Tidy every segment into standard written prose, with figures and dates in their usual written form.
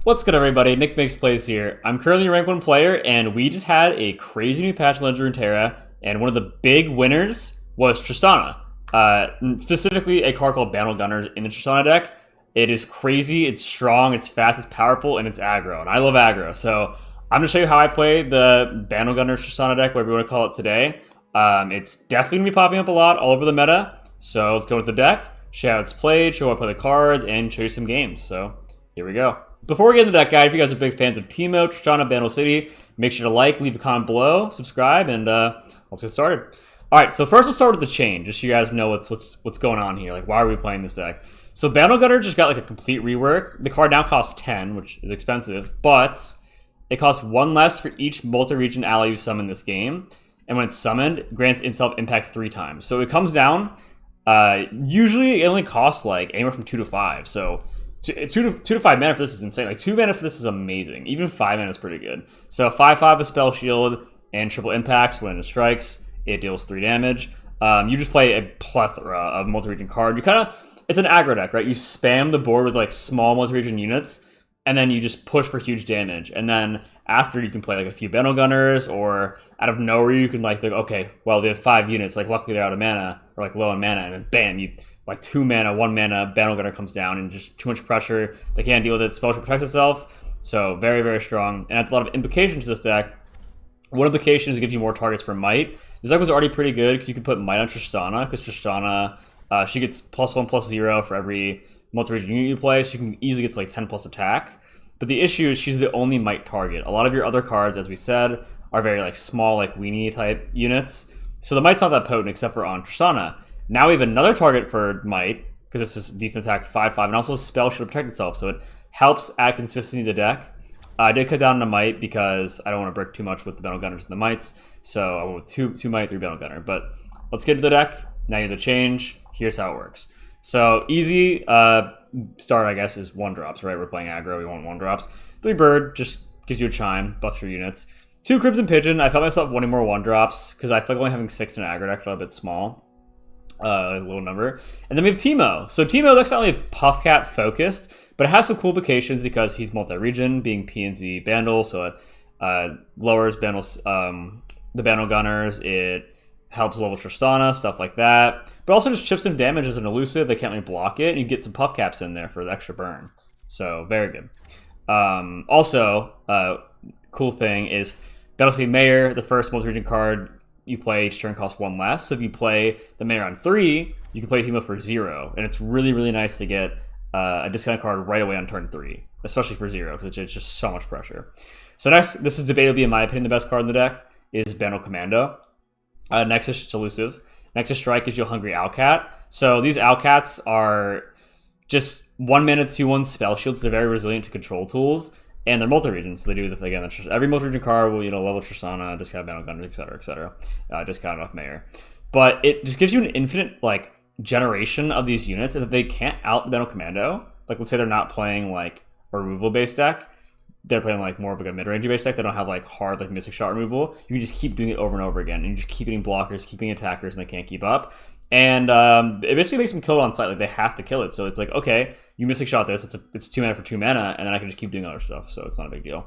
What's good, everybody? Nick Makes Plays here. I'm currently a rank 1 player, and we just had a crazy new patch in Runeterra, and one of the big winners was Tristana. Specifically, a card called Battle Gunners in the Tristana deck. It is crazy, it's strong, it's fast, it's powerful, and it's aggro, and I love aggro. So I'm going to show you how I play the Battle Gunners Tristana deck, whatever you want to call it today. It's definitely going to be popping up a lot all over the meta, so let's go with the deck, show how it's played, show how I play the cards, and show you some games. So here we go. Before we get into that, guys, if you guys are big fans of Teemo, Tristana, Bandle City, make sure to like, leave a comment below, subscribe, and let's get started. All right, so first let's start with the chain, just so you guys know what's going on here. Like, why are we playing this deck? So Battle Gunner just got like a complete rework. The card now costs 10, which is expensive, but it costs 1 less for each multi-region ally you summon this game, and when it's summoned, grants itself impact 3 times. So it comes down. Usually it only costs like anywhere from 2 to 5. So 2 to 5 mana for this is insane. Like 2 mana for this is amazing. Even 5 mana is pretty good. So 5/5 with spell shield and triple impacts. When it strikes, it deals 3 damage. You just play a plethora of multi-region cards. It's an aggro deck, right? You spam the board with like small multi-region units, and then you just push for huge damage. And then after, you can play like a few Battle Gunners, or out of nowhere you can like think, okay, well, they have 5 units. Like luckily they're out of mana or like low on mana, and then bam, you like 2 mana, 1 mana Battle Gunner comes down, and just too much pressure. They can't deal with it. Spell Shield protects itself, so very, very strong, and that's a lot of implications to this deck. One implication is it gives you more targets for Might. This deck was already pretty good because you can put Might on Tristana, because Tristana, she gets +1/+0 for every multi-region unit you play, so you can easily get to like 10+ attack. But the issue is she's the only Might target. A lot of your other cards, as we said, are very like small, like weenie type units. So the Might's not that potent except for on Tristana. Now we have another target for Might, because this is decent attack 5/5, and also Spell Shield protect itself, so it helps add consistency to the deck. I did cut down to Might because I don't want to brick too much with the Battle Gunners and the Mights, so I went with 2 Might, 3 Battle Gunner. But let's get to the deck. Now you have the change. Here's how it works. So easy start, I guess, is 1-drops, right? We're playing aggro, we want 1-drops. 3 Bird just gives you a chime, buffs your units. 2 Crimson Pigeon, I felt myself wanting more 1-drops because I feel like only having 6 in an aggro deck felt a bit small. A little number. And then we have Teemo. So Teemo looks not only Puffcat focused, but it has some cool implications because he's multi-region, being PNZ Bandle, so it lowers Bandle's, the Battle Gunners, it helps level Tristana, stuff like that. But also just chips some damage as an elusive. They can't really block it, and you get some puff caps in there for the extra burn. So very good. Also, cool thing is Battle City Mayor, the first multi-region card you play each turn costs 1 less. So if you play the Mayor on 3, you can play Teemo for 0. And it's really, really nice to get a discount card right away on turn 3, especially for 0, because it's just so much pressure. So next, this is debatably, in my opinion, the best card in the deck, is Bandle Commando. Nexus elusive. Nexus Strike gives you a Hungry Owlcat. So these Owlcats are just 1 mana 2/1 spell shields. They're very resilient to control tools, and they're multi-region, so they do this again. Every multi-region card will, level Tristana, discount Battle Gunners, etc., etc. Discount off Mayor, but it just gives you an infinite like generation of these units, and if they can't out the Battle Commando, like let's say they're not playing like a removal-based deck. They're playing like more of like a mid-range based deck. They don't have like hard like Mystic Shot removal. You can just keep doing it over and over again, and you just keep hitting blockers, keeping attackers, and they can't keep up. And it basically makes them kill it on sight. Like they have to kill it. So it's like, okay, you Mystic Shot this. It's 2 mana for 2 mana, and then I can just keep doing other stuff. So it's not a big deal.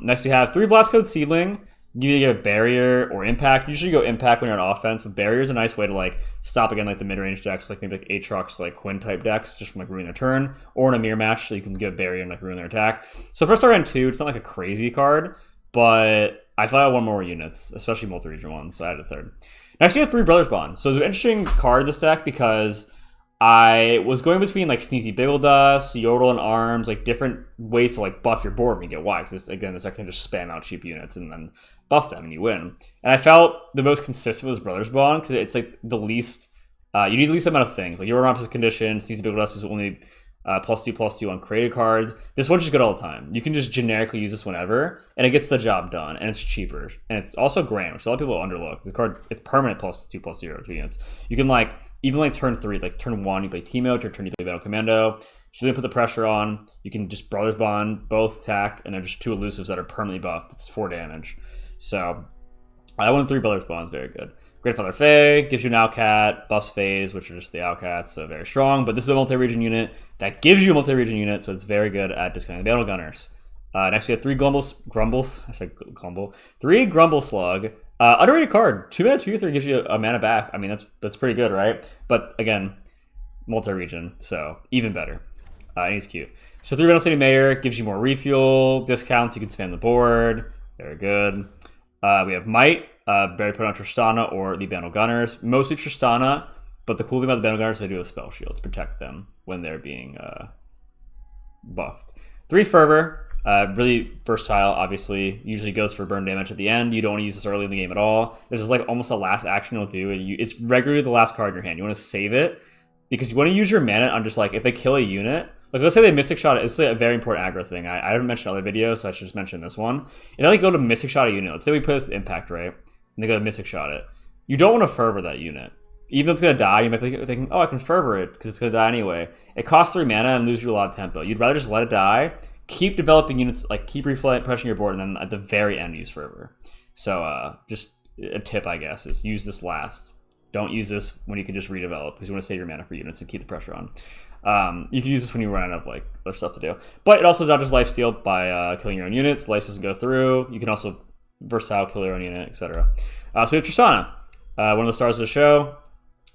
Next we have 3 Blast Code Seedling. You either get a barrier or impact. Usually you go impact when you're on offense, but barrier is a nice way to like stop again like the mid-range decks, like maybe like Aatrox, like Quinn type decks, just from like ruining their turn, or in a mirror match, so you can get a barrier and like ruin their attack. So first I ran 2, it's not like a crazy card, but I thought I want more units, especially multi-region ones, so I added a 3rd. Next we have 3 Brothers Bond. So it's an interesting card this deck because I was going between like Sneezy Biggle Dust, Yodel and Arms, like different ways to like buff your board when you get wide. Because again, this deck can just spam out cheap units and then buff them and you win. And I felt the most consistent was Brothers Bond because it's like the least, you need the least amount of things. Like your opposite conditions, Sneezy Biggle Dust is only +2/+2 on created cards. This one's just good all the time. You can just generically use this whenever, and it gets the job done, and it's cheaper. And it's also grand, which a lot of people overlook. This card, it's permanent +2/+0 2 units. You can like, even like turn 3, like turn 1, you play Teemo, turn 2, you play Battle Commando. Just gonna put the pressure on. You can just Brothers Bond, both attack, and they're just 2 elusives that are permanently buffed. It's 4 damage. So I won 3 Brothers Bonds, very good. Great Father Fae gives you an Outcat, buffs phase, which are just the Outcats, so very strong. But this is a multi-region unit that gives you a multi-region unit, so it's very good at discounting the Battle Gunners. Next we have 3 Grumbles. I said Grumble. 3 Grumble Slug. Underrated card. 2 mana 2/3 gives you a mana back. I mean, that's pretty good, right? But again, multi-region, so even better. And he's cute. So 3 Battle City Mayor gives you more refuel discounts. You can spam the board. Very good. We have Might. Better put on Tristana or the Battle Gunners. Mostly Tristana, but the cool thing about the Battle Gunners is they do have spell shields, protect them when they're being buffed. 3 Fervor. Really versatile, obviously. Usually goes for burn damage at the end. You don't want to use this early in the game at all. This is like almost the last action you'll do. It's regularly the last card in your hand. You want to save it because you want to use your mana on just like if they kill a unit. Like let's say they Mystic Shot it. It's like a very important aggro thing. I haven't mentioned other videos, so I should just mention this one. And then they go to Mystic Shot a unit. Let's say we put this impact, right? And they go to Mystic Shot it. You don't want to Fervor that unit. Even though it's going to die, you might be thinking, oh, I can Fervor it because it's going to die anyway. It costs 3 mana and loses you a lot of tempo. You'd rather just let it die, keep developing units, like keep refreshing your board, and then at the very end use Fervor. So just a tip, I guess, is use this last. Don't use this when you can just redevelop because you want to save your mana for units and keep the pressure on. You can use this when you run out of like other stuff to do. But it also dodges lifesteal by killing your own units. Life doesn't go through. You can also versatile kill your own unit, etc. So we have Tristana, one of the stars of the show.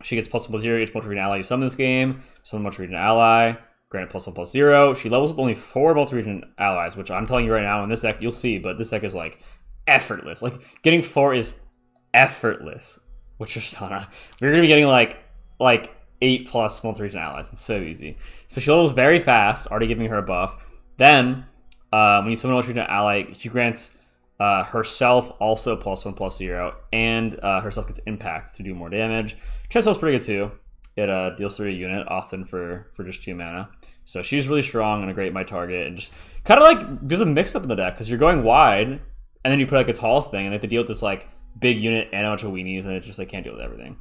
She gets +1/+0 each multi-region ally you summon this game. Summon multi-region ally. Granted +1/+0. She levels with only 4 multi-region allies, which I'm telling you right now in this deck, you'll see, but this deck is like effortless. Like getting 4 is effortless with Tristana. We're gonna be getting like 8+ multi-region allies. It's so easy. So she levels very fast, already giving her a buff. Then when you summon a multi-region ally, she grants herself also +1/+0, and herself gets impact to do more damage. Chestnut's pretty good too. It deals through a unit, often for just 2 mana. So she's really strong and a great my target, and just kind of like gives a mix up in the deck because you're going wide, and then you put like a tall thing, and they have to deal with this like big unit and a bunch of weenies, and it just like can't deal with everything.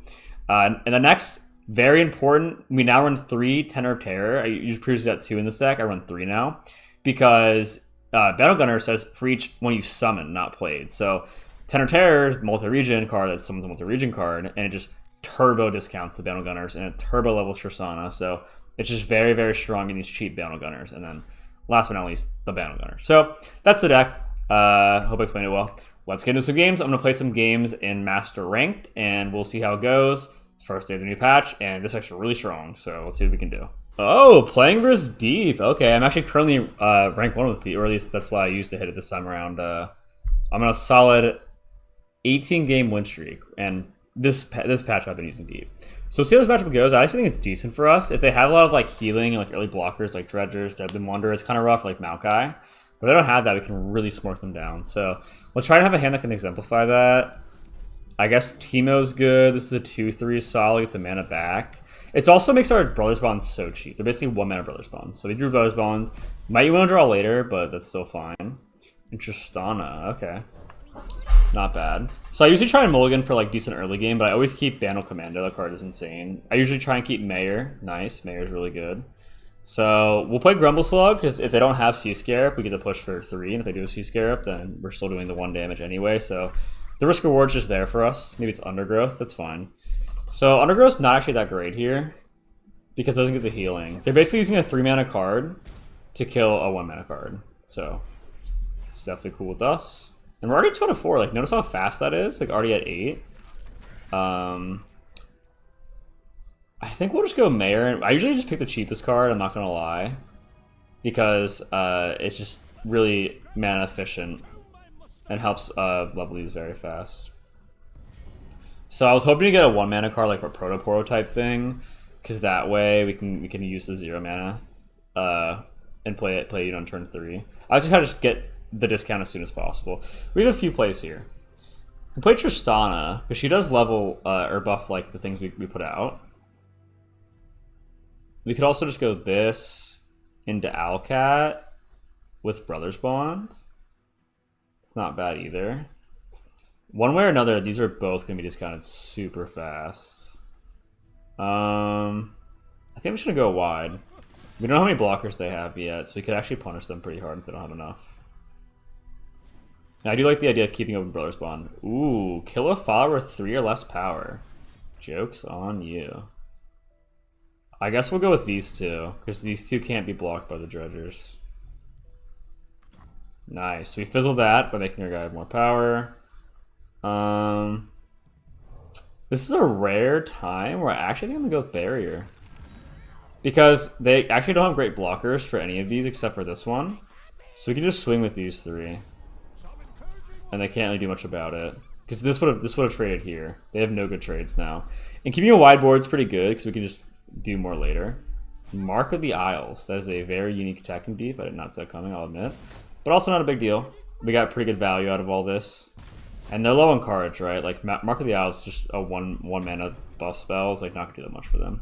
And the next, very important, we now run 3 Tenor of Terror. I usually previously got 2 in this deck. I run 3 now because Battle Gunner says for each one you summon, not played. So Tenor of Terror is multi-region card that summons a multi-region card, and it just turbo discounts the Battle Gunners, and it turbo levels Tristana. So it's just very, very strong in these cheap Battle Gunners. And then last but not least, the Battle Gunner. So that's the deck. Hope I explained it well. Let's get into some games. I'm going to play some games in Master Ranked, and we'll see how it goes. First day of the new patch, and this deck's really strong, so let's see what we can do. Oh, playing versus Deep. Okay, I'm actually currently rank 1 with Deep, or at least that's why I used to hit it this time around. I'm on a solid 18-game win streak, and this patch I've been using Deep. So we'll see how this matchup goes. I actually think it's decent for us. If they have a lot of like healing and like early blockers like Dredgers, Deadman Wonder, it's kind of rough like Maokai. But if they don't have that, we can really smart them down. So let's try to have a hand that can exemplify that. I guess Teemo's good. This is a 2/3 solid. It's a mana back. It also makes our Brothers Bonds so cheap. They're basically 1 mana Brothers Bonds. So we drew Brothers Bonds. Might you want to draw later, but that's still fine. And Tristana, okay. Not bad. So I usually try and mulligan for like decent early game, but I always keep Bandle Commando. That card is insane. I usually try and keep Mayor. Nice. Mayor's really good. So we'll play Grumble Slug, because if they don't have Sea Scarab, we get to push for 3. And if they do a Sea Scarab, then we're still doing the 1 damage anyway. So the risk reward's just there for us. Maybe it's Undergrowth. That's fine. So Undergrowth's not actually that great here because it doesn't get the healing. They're basically using a 3 mana card to kill a 1 mana card. So it's definitely cool with us. And we're already 2 out of 4. Like, notice how fast that is? Like, already at 8. I think we'll just go Mayor. I usually just pick the cheapest card, I'm not going to lie. Because it's just really mana efficient and helps level these very fast. So I was hoping to get a 1 mana card like a Protoporo type thing, because that way we can use the 0 mana and play it on turn 3. I just kind of just get the discount as soon as possible. We have a few plays here. We play Tristana because she does level or buff like the things we put out. We could also just go this into Owlcat with Brothers Bond. It's not bad either. One way or another, these are both going to be discounted super fast. I think I'm just going to go wide. We don't know how many blockers they have yet, so we could actually punish them pretty hard if they don't have enough. I do like the idea of keeping open Brothers Bond. Ooh, kill a follower with 3 or less power. Joke's on you. I guess we'll go with these two, because these two can't be blocked by the Dredgers. Nice. We fizzled that by making our guy have more power. This is a rare time where I actually think I'm gonna go with Barrier. Because they actually don't have great blockers for any of these except for this one. So we can just swing with these 3. And they can't really do much about it. Because this would have traded here. They have no good trades now. And keeping a wide board is pretty good because we can just do more later. Mark of the Isles. That is a very unique attacking deep. I did not see that coming, I'll admit. But also not a big deal. We got pretty good value out of all this. And they're low on courage, right? Like Mark of the Isles is just a one mana buff spell. It's like not gonna do that much for them.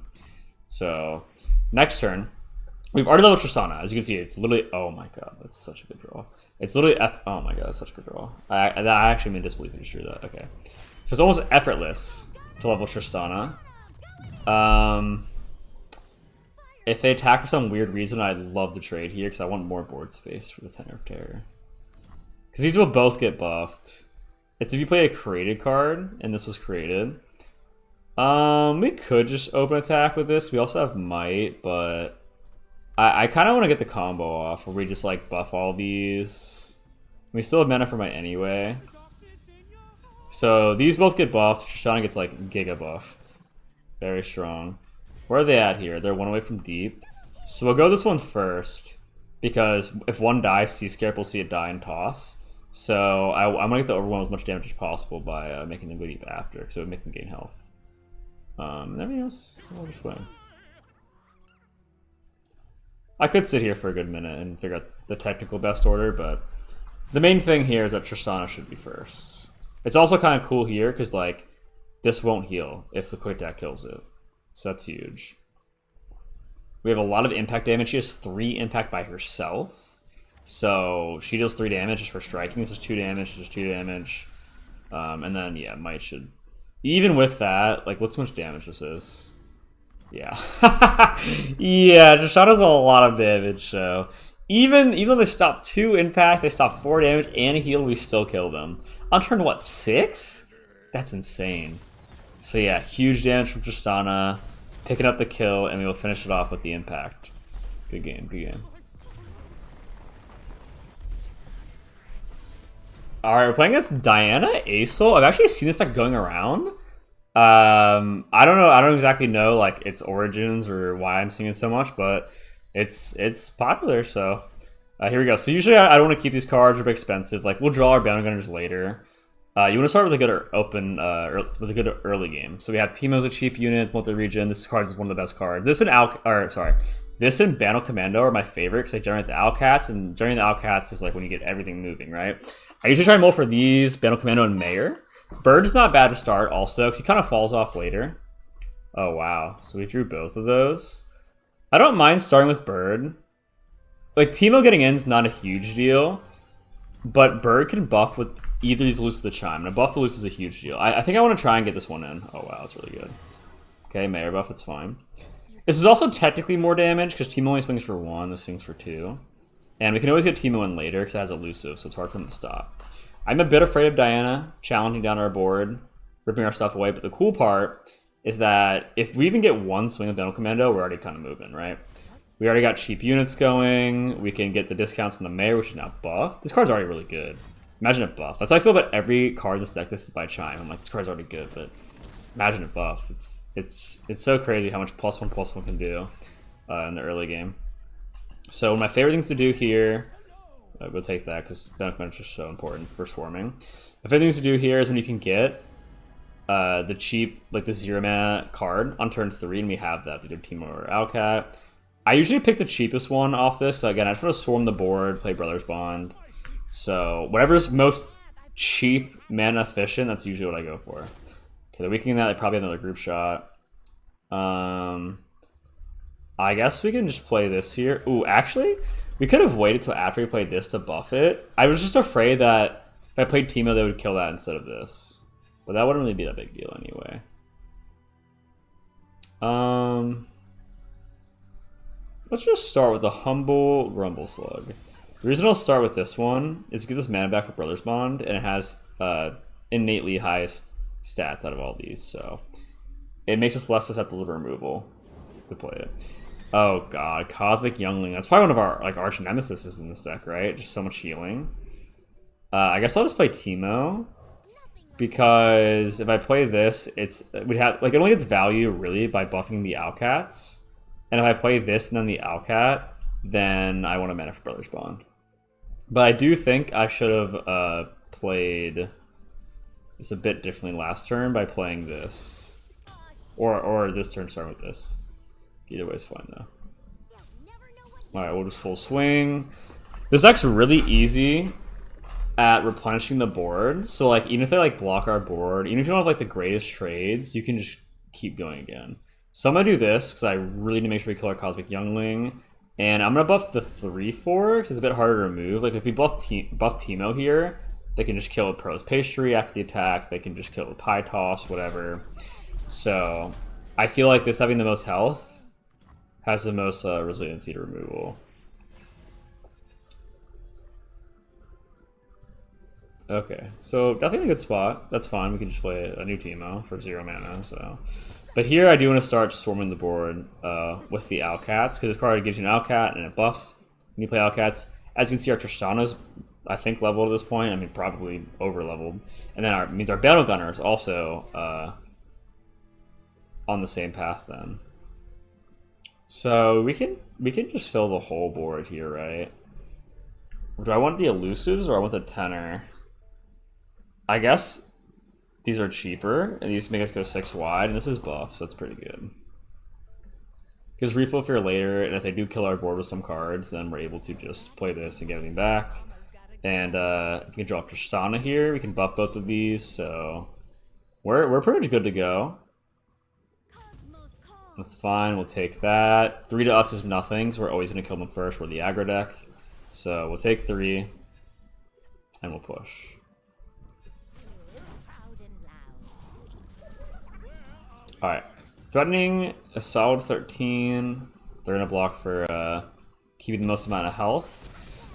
So next turn, we've already leveled Tristana. As you can see, it's literally, oh my god, that's such a good draw. It's literally, oh my god, that's such a good draw. I actually mean disbelief in drew that, okay. So it's almost effortless to level Tristana. If they attack for some weird reason, I'd love to trade here because I want more board space for the Tenor of Terror. Because these will both get buffed. It's if you play a created card, and this was created. We could just open attack with this. We also have Might, but I kind of want to get the combo off where we just like buff all these. We still have mana for Might anyway. So these both get buffed. Tristana gets like giga buffed. Very strong. Where are they at here? They're 1 away from deep. So we'll go this one first. Because if one dies, Seascape will see it die and toss. So I'm going to get the overwhelm as much damage as possible by making them go deep after. So it would make them gain health. And everything else, we'll just win. I could sit here for a good minute and figure out the technical best order, but the main thing here is that Tristana should be first. It's also kind of cool here because like this won't heal if the quick attack kills it. So that's huge. We have a lot of impact damage. She has 3 impact by herself. So she deals 3 damage just for striking. This is 2 damage, just 2 damage. And then, yeah, Might should... Even with that, like, what's how much damage this is? Yeah. Yeah, Tristana's a lot of damage, so... Even though they stop 2 impact, they stop 4 damage and a heal, we still kill them. On turn, what, 6? That's insane. So yeah, huge damage from Tristana, picking up the kill, and we will finish it off with the impact. Good game, good game. Alright, we're playing against Diana Asol. I've actually seen this deck going around. I don't know, I don't exactly know like its origins or why I'm seeing it so much, but it's popular, so here we go. So usually I don't want to keep these cards, they're expensive. Like we'll draw our Bounty Gunners later. You want to start with a good with a good early game. So we have Teemo's a cheap unit, multi-region. This card is one of the best cards. This and Battle Commando are my favorite because they generate the Owlcats, and generating the Owlcats is like when you get everything moving, right? I usually try and mull for these, Battle Commando and Mayor. Bird's not bad to start also because he kind of falls off later. Oh wow, so we drew both of those. I don't mind starting with Bird. Like Teemo getting in is not a huge deal. But Bird can buff with either of these Loose the Chime. And a buff the Loose is a huge deal. I think I want to try and get this one in. Oh wow, that's really good. Okay, Mayor buff, it's fine. This is also technically more damage because Teemo only swings for 1, this swings for 2. And we can always get Teemo in later because it has elusive, so it's hard for him to stop. I'm a bit afraid of Diana challenging down our board, ripping our stuff away, but the cool part is that if we even get 1 swing of Dental Commando, we're already kind of moving, right? We already got cheap units going. We can get the discounts on the Mayor, which is now buffed. This card's already really good. Imagine it buff. That's how I feel about every card in this deck. This is by Chime. I'm like, this card's already good, but imagine it buff. It's so crazy how much +1/+1 can do in the early game. So my favorite things to do here, we'll take that because Dental Commando is just so important for swarming. My favorite things to do here is when you can get the cheap, like the 0 mana card on turn 3, and we have that. Either Teemo or Owlcat. I usually pick the cheapest one off this. So again, I just want to swarm the board, play Brothers Bond. So whatever's most cheap, mana efficient, that's usually what I go for. Okay, the weakening that, I probably have another group shot. I guess we can just play this here. Ooh, actually, we could have waited till after we played this to buff it. I was just afraid that if I played Teemo, they would kill that instead of this. But that wouldn't really be that big deal anyway. Let's just start with a humble Grumble Slug. The reason I'll start with this one is to get this mana back for Brothers Bond, and it has innately highest stats out of all these, so it makes us less susceptible to removal to play it. Oh god, Cosmic Youngling. That's probably one of our like arch nemesis in this deck, right? Just so much healing. I guess I'll just play Teemo, because if I play this, we'd have like it only gets value really by buffing the Owlcats, and if I play this and then the Owlcat, then I want a mana for Brothers Bond. But I do think I should have played this a bit differently last turn by playing this, or this turn start with this. Either way is fine though. All right, we'll just full swing. This deck's really easy at replenishing the board. So like even if they like block our board, even if you don't have like the greatest trades, you can just keep going again. So I'm gonna do this because I really need to make sure we kill our Cosmic Youngling. And I'm gonna buff the 3/4 because it's a bit harder to remove. Like if we buff Teemo here, they can just kill a Pro's Pastry after the attack. They can just kill a Pie Toss, whatever. So I feel like this having the most health has the most resiliency to removal. Okay, so definitely a good spot. That's fine. We can just play a new Teemo for 0 mana. So, but here I do want to start swarming the board with the Owlcats, because this card gives you an Owlcat and it buffs when you play Owlcats. As you can see, our Tristana's I think leveled at this point. I mean, probably over leveled, and then means our Battle Gunner is also on the same path then. So we can just fill the whole board here, right? Do I want the elusives or I want the tenor? I guess these are cheaper, and these make us go 6 wide, and this is buff, so that's pretty good. Because refill fear later, and if they do kill our board with some cards, then we're able to just play this and get everything back. And if we can draw Tristana here, we can buff both of these, so we're pretty much good to go. That's fine, we'll take that. 3 to us is nothing, so we're always going to kill them first. We're the aggro deck. So we'll take 3, and we'll push. Alright, threatening a solid 13. They're going to block for keeping the most amount of health.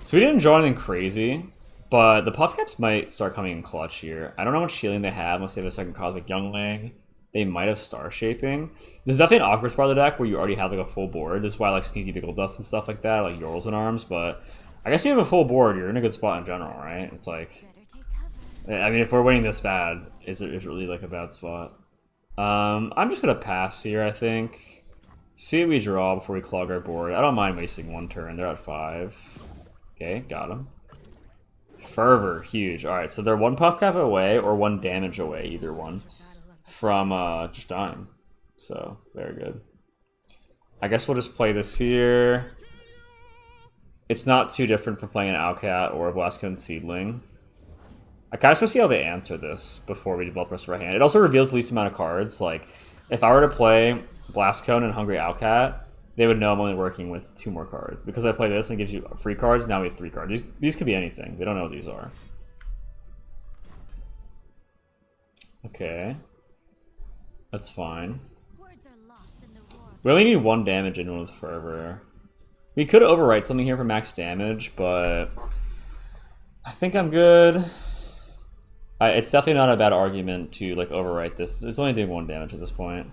So we didn't draw anything crazy, but the puff caps might start coming in clutch here. I don't know how much healing they have unless they have a second Cosmic Youngling. They might have Star Shaping. There's definitely an awkward part of the deck where you already have like a full board. This is why I like Sneaky Pickle Dust and stuff like that, like Yorls and Arms. But I guess you have a full board, you're in a good spot in general, right? It's like, I mean, if we're winning this bad, is it really like a bad spot? I'm just gonna pass here, I think. See what we draw before we clog our board. I don't mind wasting 1 turn. They're at 5. Okay, got him. Fervor, huge. All right, so they're 1 puff cap away or 1 damage away, either one, from just dying. So very good. I guess we'll just play this here. It's not too different from playing an Owlcat or a Blastcone Seedling. I kind of want to see how they answer this before we develop rest of our hand. It also reveals the least amount of cards. Like, if I were to play Blastcone and Hungry Owlcat, they would know I'm only working with 2 more cards. Because I play this and it gives you free cards, now we have 3 cards. These could be anything. They don't know what these are. Okay. That's fine. We only need 1 damage in with Fervor. We could overwrite something here for max damage, but I think I'm good. It's definitely not a bad argument to like overwrite this. It's only doing 1 damage at this point.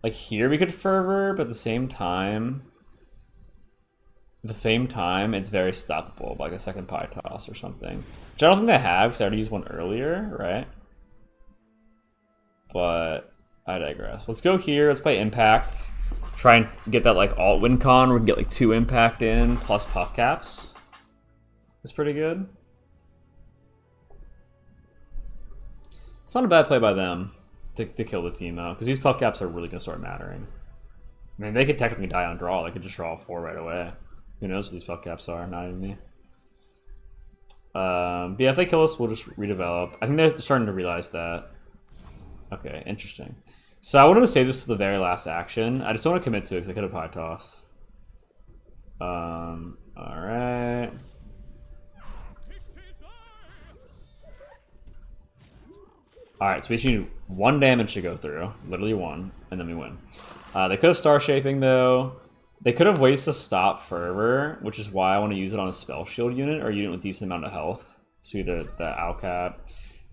Like here we could Fervor, but at the same time, it's very stoppable by like a second Pie Toss or something. Which I don't think they have, because I already used one earlier, right? But I digress. Let's go here. Let's play Impacts. Try and get that like alt win con where we can get like 2 impact in plus puff caps. It's pretty good. It's not a bad play by them to kill the Teemo, because these puff caps are really going to start mattering. I mean, they could technically die on draw. They could just draw 4 right away. Who knows what these puff caps are? Not even me. But yeah, if they kill us, we'll just redevelop. I think they're starting to realize that. Okay, interesting. So I wanted to save this to the very last action. I just don't want to commit to it because I could have Pie Toss. Alright. Alright, so we just need 1 damage to go through. Literally 1, and then we win. They could have Star Shaping though. They could have wasted a stop fervor, which is why I want to use it on a spell shield unit or a unit with decent amount of health. So either the Owlcat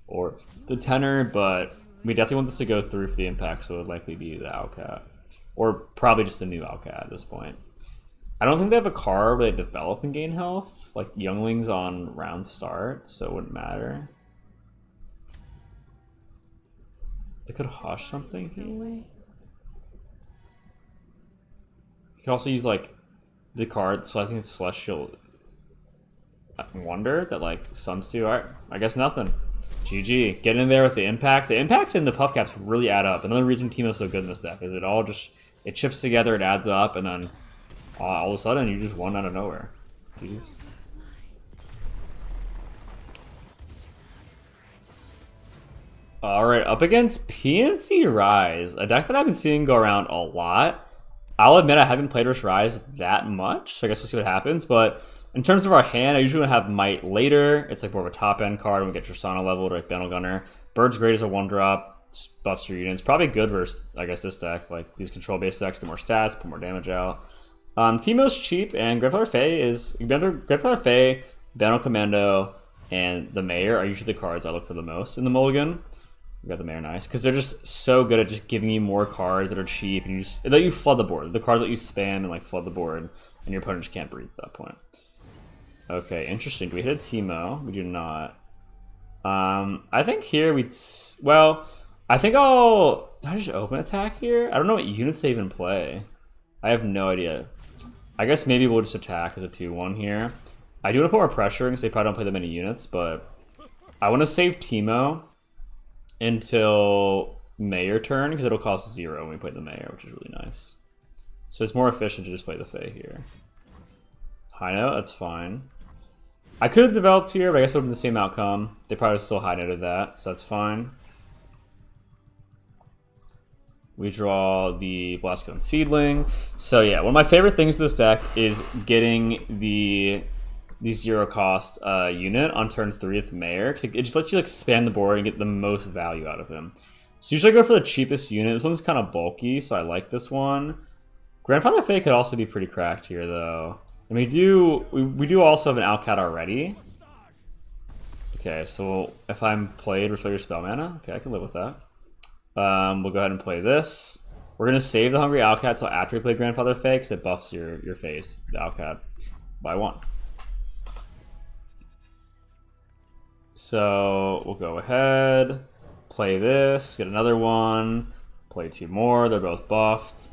or the Tenor, but we definitely want this to go through for the impact, so it would likely be the Owlcat. Or probably just a new Owlcat at this point. I don't think they have a card where they develop and gain health, like Younglings on round start, so it wouldn't matter. They could hush something here. You could also use like the card, so I think it's Celestial Wonder that like suns to. Alright, I guess nothing. GG. Get in there with the impact. The impact and the puff caps really add up. Another reason Teemo's so good in this deck is it chips together, it adds up, and then all of a sudden you just won out of nowhere. Jeez. Alright, up against PNC Ryze, a deck that I've been seeing go around a lot. I'll admit I haven't played with Ryze that much, so I guess we'll see what happens, but in terms of our hand, I usually want to have Might later. It's like more of a top-end card when we get Tristana leveled or like Battle Gunner. Bird's great as a 1-drop, buffs your units. Probably good versus, I guess, this deck. Like, these control-based decks get more stats, put more damage out. Teemo's cheap, and Grandfather Fae, Battle Commando, and the Mayor are usually the cards I look for the most in the mulligan. We got the Mayor, nice, because they're just so good at just giving you more cards that are cheap, and they let you flood the board. The cards let you spam and like flood the board, and your opponent just can't breathe at that point. Okay, interesting. Do we hit a Teemo? We do not. I think here I think I'll just open attack here? I don't know what units they even play. I have no idea. I guess maybe we'll just attack as a 2-1 here. I do want to put more pressure because they probably don't play that many units, but I want to save Teemo until Mayor turn because it'll cost 0 when we play the Mayor, which is really nice. So it's more efficient to just play the Fae here. High note, that's fine. I could have developed here, but I guess it would have been the same outcome. They probably still high noted that, so that's fine. We draw the Blastoise Seedling. So yeah, one of my favorite things to this deck is getting the 0 cost unit on turn 3 with Mayor, because it just lets you like spam the board and get the most value out of him. So usually I go for the cheapest unit. This one's kind of bulky, so I like this one. Grandfather Fae could also be pretty cracked here, though. And we do also have an Owlcat already. Okay, so if I'm played Refill Your Spell Mana, okay, I can live with that. We'll go ahead and play this. We're gonna save the Hungry Owlcat until after we play Grandfather Fae, because it buffs your face, the Owlcat, by 1. So we'll go ahead, play this, get another one, play 2 more. They're both buffed.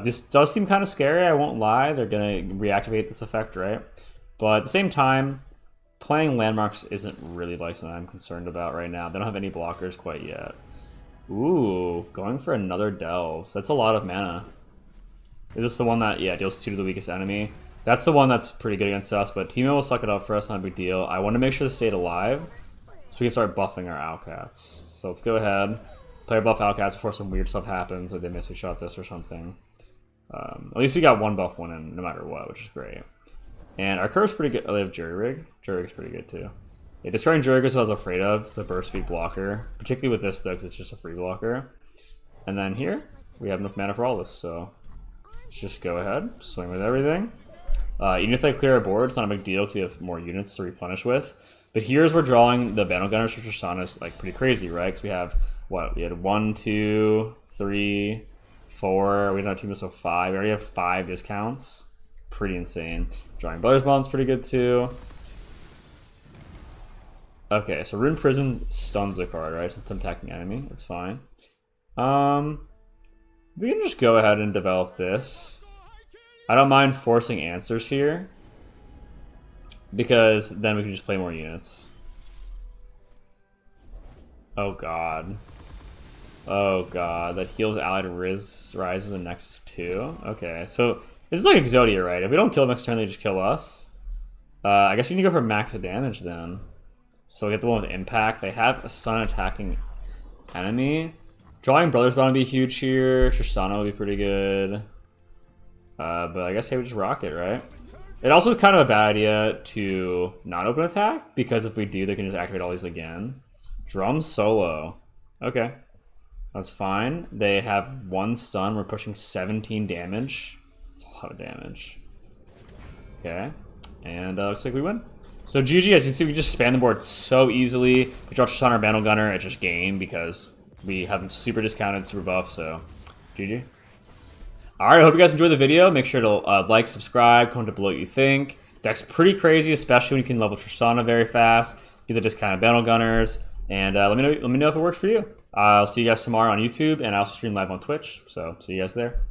This does seem kind of scary, I won't lie. They're going to reactivate this effect, right? But at the same time, playing landmarks isn't really like something I'm concerned about right now. They don't have any blockers quite yet. Ooh, going for another Delve. That's a lot of mana. Is this the one that, yeah, deals 2 to the weakest enemy? That's the one that's pretty good against us, but Teemo will suck it up for us, not a big deal. I want to make sure to stay alive so we can start buffing our Owlcats. So let's go ahead. Play our buff Owlcats before some weird stuff happens, like they miss a shot this or something. At least we got 1 buff one in no matter what, which is great. And our curve's pretty good. Oh, they have Jury Rig. Jury Rig's pretty good too. Yeah, destroying Jury Rig is what I was afraid of. It's a burst speed blocker, particularly with this though, because it's just a free blocker. And then here, we have enough mana for all this, so let's just go ahead, swing with everything. Even if they clear our board, it's not a big deal because we have more units to replenish with. But here's where drawing the Battle Gunners for Tristana is like pretty crazy, right? Because we have what? We had 1, 2, 3, 4. We don't have 2, so 5. We already have 5 discounts. Pretty insane. Drawing Brothers Bond's pretty good too. Okay, so Rune Prison stuns the card, right? So it's an attacking enemy. That's fine. We can just go ahead and develop this. I don't mind forcing answers here, because then we can just play more units. Oh god. Oh god, that heals allied Ryze is a Nexus 2. Okay, so this is like Exodia, right? If we don't kill them next turn, they just kill us. I guess we need to go for max damage then. So we get the one with impact. They have a sun attacking enemy. Drawing Brothers Bond would be huge here. Tristana would be pretty good. But I guess hey, we just rock it, right? It also is kind of a bad idea to not open attack, because if we do, they can just activate all these again. Drum solo. Okay. That's fine. They have 1 stun. We're pushing 17 damage. It's a lot of damage. Okay, and looks like we win. So GG, as you can see, we just span the board so easily. We draw Tristana or Bandle Gunner, it's just game because we have them super discounted, super buff, so GG. Alright, I hope you guys enjoyed the video. Make sure to like, subscribe, comment below what you think. Deck's pretty crazy, especially when you can level Tristana very fast, get the discounted Bandle Gunners, and let me know if it works for you. I'll see you guys tomorrow on YouTube, and I'll stream live on Twitch, so see you guys there.